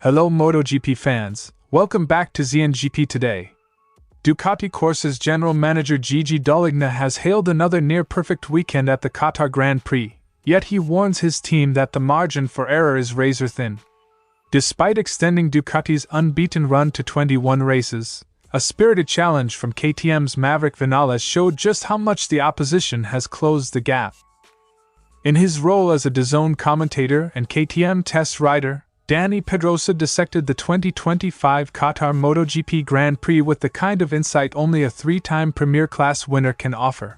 Hello MotoGP fans, welcome back to ZNGP Today. Ducati Corse's general manager Gigi Dall'Igna has hailed another near-perfect weekend at the Qatar Grand Prix, yet he warns his team that the margin for error is razor-thin. Despite extending Ducati's unbeaten run to 21 races, a spirited challenge from KTM's Maverick Viñales showed just how much the opposition has closed the gap. In his role as a DAZN commentator and KTM test rider, Dani Pedrosa dissected the 2025 Qatar MotoGP Grand Prix with the kind of insight only a three-time Premier Class winner can offer.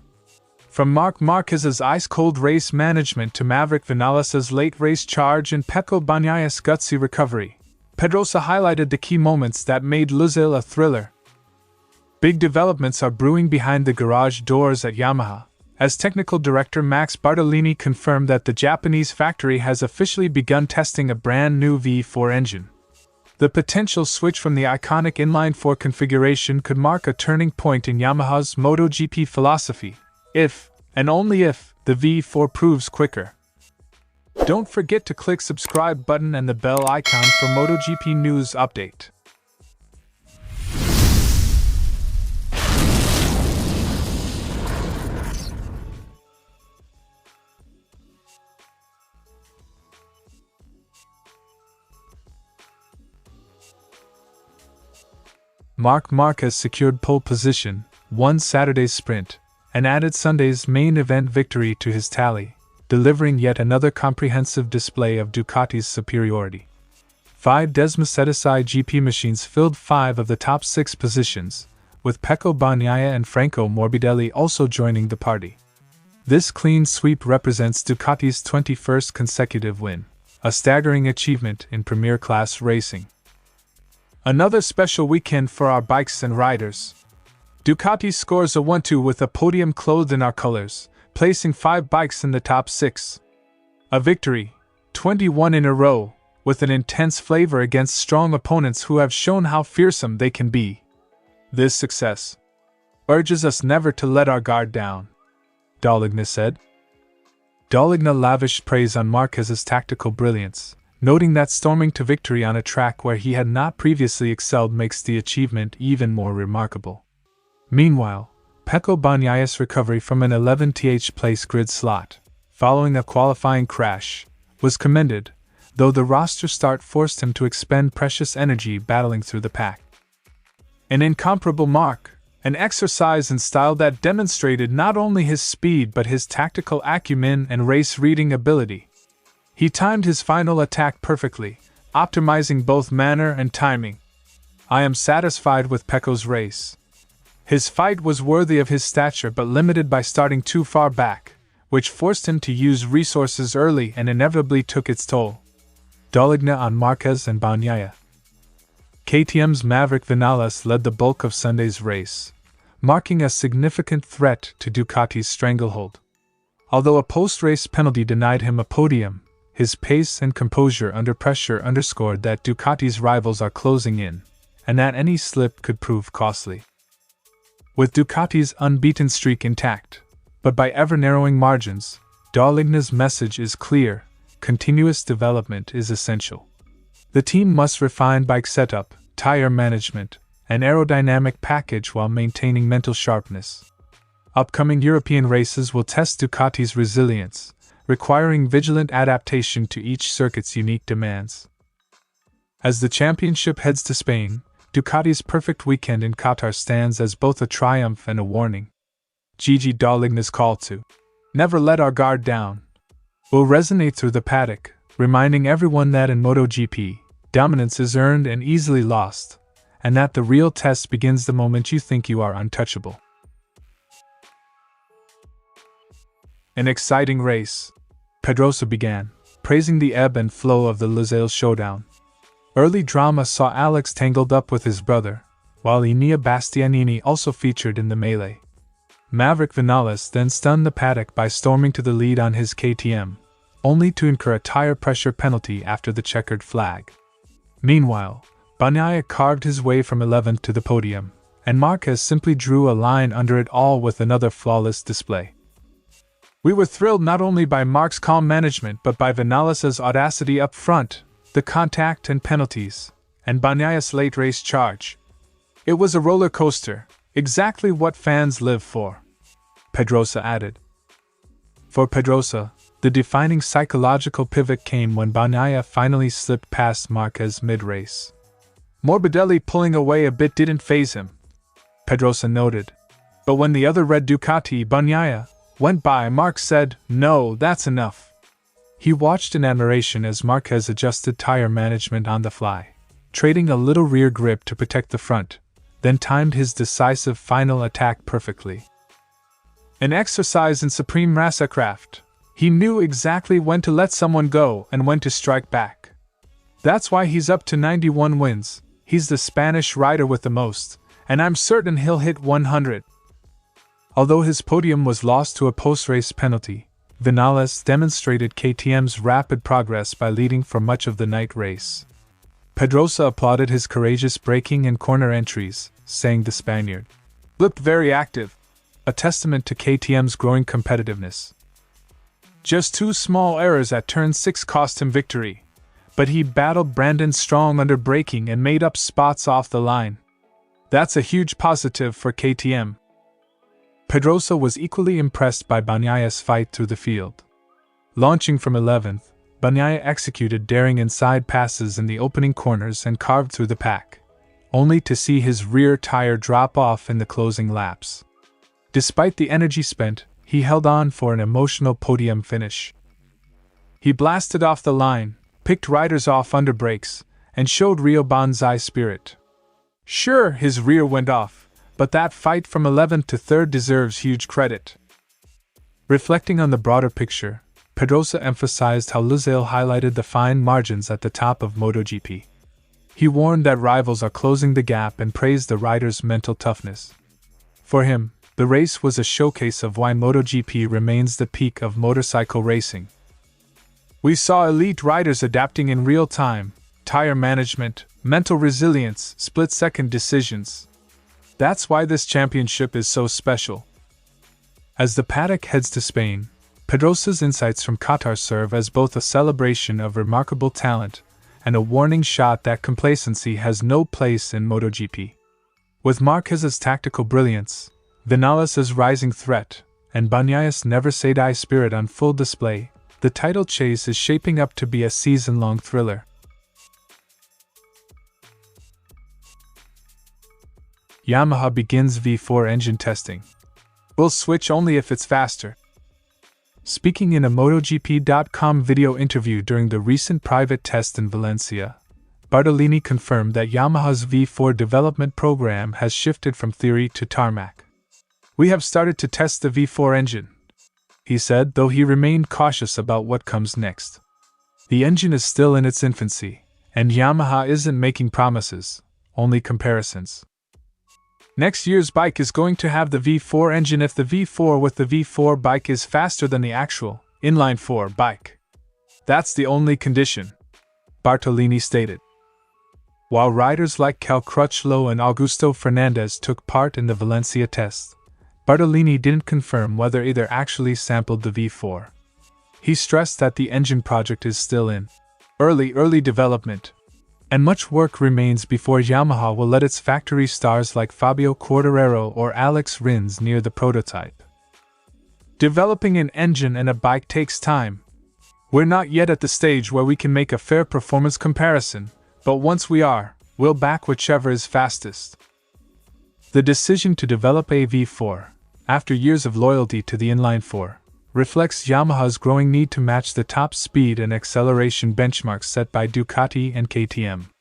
From Marc Márquez's ice-cold race management to Maverick Viñales' late race charge and Pecco Bagnaia's gutsy recovery, Pedrosa highlighted the key moments that made Lusail a thriller. Big developments are brewing behind the garage doors at Yamaha, as technical director Max Bartolini confirmed that the Japanese factory has officially begun testing a brand new V4 engine. The potential switch from the iconic inline-4 configuration could mark a turning point in Yamaha's MotoGP philosophy, if, and only if, the V4 proves quicker. Don't forget to click subscribe button and the bell icon for MotoGP news update. Marc Márquez secured pole position, won Saturday's sprint, and added Sunday's main event victory to his tally, delivering yet another comprehensive display of Ducati's superiority. 5 DAZN GP machines filled 5 of the top 6 positions, with Pecco Bagnaia and Franco Morbidelli also joining the party. This clean sweep represents Ducati's 21st consecutive win, a staggering achievement in Premier Class racing. Another special weekend for our bikes and riders. Ducati scores a 1-2 with a podium clothed in our colors, placing 5 bikes in the top 6. A victory, 21 in a row, with an intense flavor against strong opponents who have shown how fearsome they can be. This success urges us never to let our guard down, Dall'Igna said. Dall'Igna lavished praise on Marquez's tactical brilliance, noting that storming to victory on a track where he had not previously excelled makes the achievement even more remarkable. Meanwhile, Pecco Bagnaia's recovery from an 11th place grid slot, following a qualifying crash, was commended, though the roster start forced him to expend precious energy battling through the pack. An incomparable mark, an exercise in style that demonstrated not only his speed but his tactical acumen and race-reading ability. He timed his final attack perfectly, optimizing both manner and timing. I am satisfied with Pecco's race. His fight was worthy of his stature but limited by starting too far back, which forced him to use resources early and inevitably took its toll. Dall'Igna on Marquez and Bagnaia. KTM's Maverick Viñales led the bulk of Sunday's race, marking a significant threat to Ducati's stranglehold. Although a post-race penalty denied him a podium, his pace and composure under pressure underscored that Ducati's rivals are closing in, and that any slip could prove costly. With Ducati's unbeaten streak intact, but by ever-narrowing margins, Dall'Igna's message is clear: continuous development is essential. The team must refine bike setup, tire management, and aerodynamic package while maintaining mental sharpness. Upcoming European races will test Ducati's resilience, requiring vigilant adaptation to each circuit's unique demands. As the championship heads to Spain, Ducati's perfect weekend in Qatar stands as both a triumph and a warning. Gigi Dall'Igna's call to never let our guard down will resonate through the paddock, reminding everyone that in MotoGP, dominance is earned and easily lost, and that the real test begins the moment you think you are untouchable. An exciting race. Pedrosa began, praising the ebb and flow of the Lusail showdown. Early drama saw Alex tangled up with his brother, while Enea Bastianini also featured in the melee. Maverick Viñales then stunned the paddock by storming to the lead on his KTM, only to incur a tire pressure penalty after the checkered flag. Meanwhile, Bagnaia carved his way from 11th to the podium, and Marquez simply drew a line under it all with another flawless display. We were thrilled not only by Marc's calm management but by Viñales' audacity up front, the contact and penalties, and Bagnaia's late race charge. It was a roller coaster, exactly what fans live for, Pedrosa added. For Pedrosa, the defining psychological pivot came when Bagnaia finally slipped past Marquez mid-race. Morbidelli pulling away a bit didn't faze him, Pedrosa noted. But when the other red Ducati, Bagnaia, went by, Marc said, "No, that's enough." He watched in admiration as Marquez adjusted tire management on the fly, trading a little rear grip to protect the front, then timed his decisive final attack perfectly. An exercise in supreme racercraft. He knew exactly when to let someone go and when to strike back. That's why he's up to 91 wins. He's the Spanish rider with the most, and I'm certain he'll hit 100. Although his podium was lost to a post-race penalty, Viñales demonstrated KTM's rapid progress by leading for much of the night race. Pedrosa applauded his courageous braking and corner entries, saying the Spaniard looked very active, a testament to KTM's growing competitiveness. Just 2 small errors at turn 6 cost him victory, but he battled Brandon strong under braking and made up spots off the line. That's a huge positive for KTM. Pedrosa was equally impressed by Bagnaia's fight through the field. Launching from 11th, Bagnaia executed daring inside passes in the opening corners and carved through the pack, only to see his rear tire drop off in the closing laps. Despite the energy spent, he held on for an emotional podium finish. He blasted off the line, picked riders off under brakes, and showed real Banzai spirit. Sure, his rear went off, but that fight from 11th to 3rd deserves huge credit. Reflecting on the broader picture, Pedrosa emphasized how Lusail highlighted the fine margins at the top of MotoGP. He warned that rivals are closing the gap and praised the rider's mental toughness. For him, the race was a showcase of why MotoGP remains the peak of motorcycle racing. We saw elite riders adapting in real time, tire management, mental resilience, split-second decisions. That's why this championship is so special. As the paddock heads to Spain, Pedrosa's insights from Qatar serve as both a celebration of remarkable talent and a warning shot that complacency has no place in MotoGP. With Marquez's tactical brilliance, Viñales' rising threat, and Bagnaia's never-say-die spirit on full display, the title chase is shaping up to be a season-long thriller. Yamaha begins V4 engine testing. We'll switch only if it's faster. Speaking in a MotoGP.com video interview during the recent private test in Valencia, Bartolini confirmed that Yamaha's V4 development program has shifted from theory to tarmac. "We have started to test the V4 engine," he said, though he remained cautious about what comes next. The engine is still in its infancy, and Yamaha isn't making promises, only comparisons. Next year's bike is going to have the V4 engine if the V4 with the V4 bike is faster than the actual inline-4 bike. That's the only condition, Bartolini stated. While riders like Cal Crutchlow and Augusto Fernandez took part in the Valencia test, Bartolini didn't confirm whether either actually sampled the V4. He stressed that the engine project is still in early development, and much work remains before Yamaha will let its factory stars like Fabio Quartararo or Alex Rins near the prototype. Developing an engine and a bike takes time. We're not yet at the stage where we can make a fair performance comparison, but once we are, we'll back whichever is fastest. The decision to develop a V4, after years of loyalty to the inline-4, reflects Yamaha's growing need to match the top speed and acceleration benchmarks set by Ducati and KTM.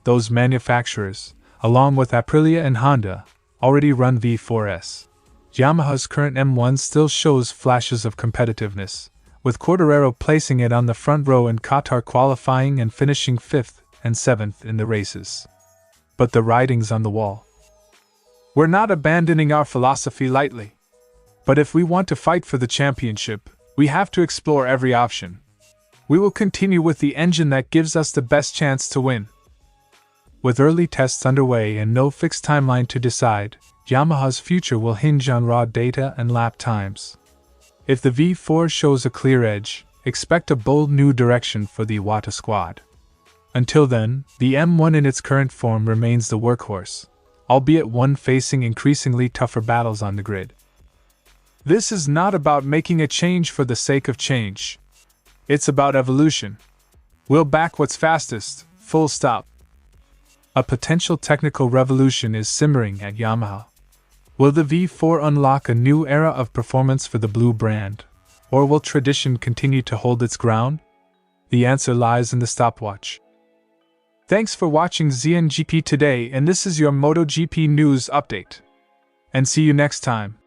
Those manufacturers, along with Aprilia and Honda, already run V4s. Yamaha's current M1 still shows flashes of competitiveness, with Quartararo placing it on the front row in Qatar qualifying and finishing 5th and 7th in the races. But the writing's on the wall. We're not abandoning our philosophy lightly. But if we want to fight for the championship, we have to explore every option. We will continue with the engine that gives us the best chance to win. With early tests underway and no fixed timeline to decide, Yamaha's future will hinge on raw data and lap times. If the V4 shows a clear edge, expect a bold new direction for the Iwata squad. Until then, the M1 in its current form remains the workhorse, albeit one facing increasingly tougher battles on the grid. This is not about making a change for the sake of change. It's about evolution. We'll back what's fastest, full stop. A potential technical revolution is simmering at Yamaha. Will the V4 unlock a new era of performance for the blue brand, or will tradition continue to hold its ground? The answer lies in the stopwatch. Thanks for watching ZNGP Today, and this is your MotoGP news update. And see you next time.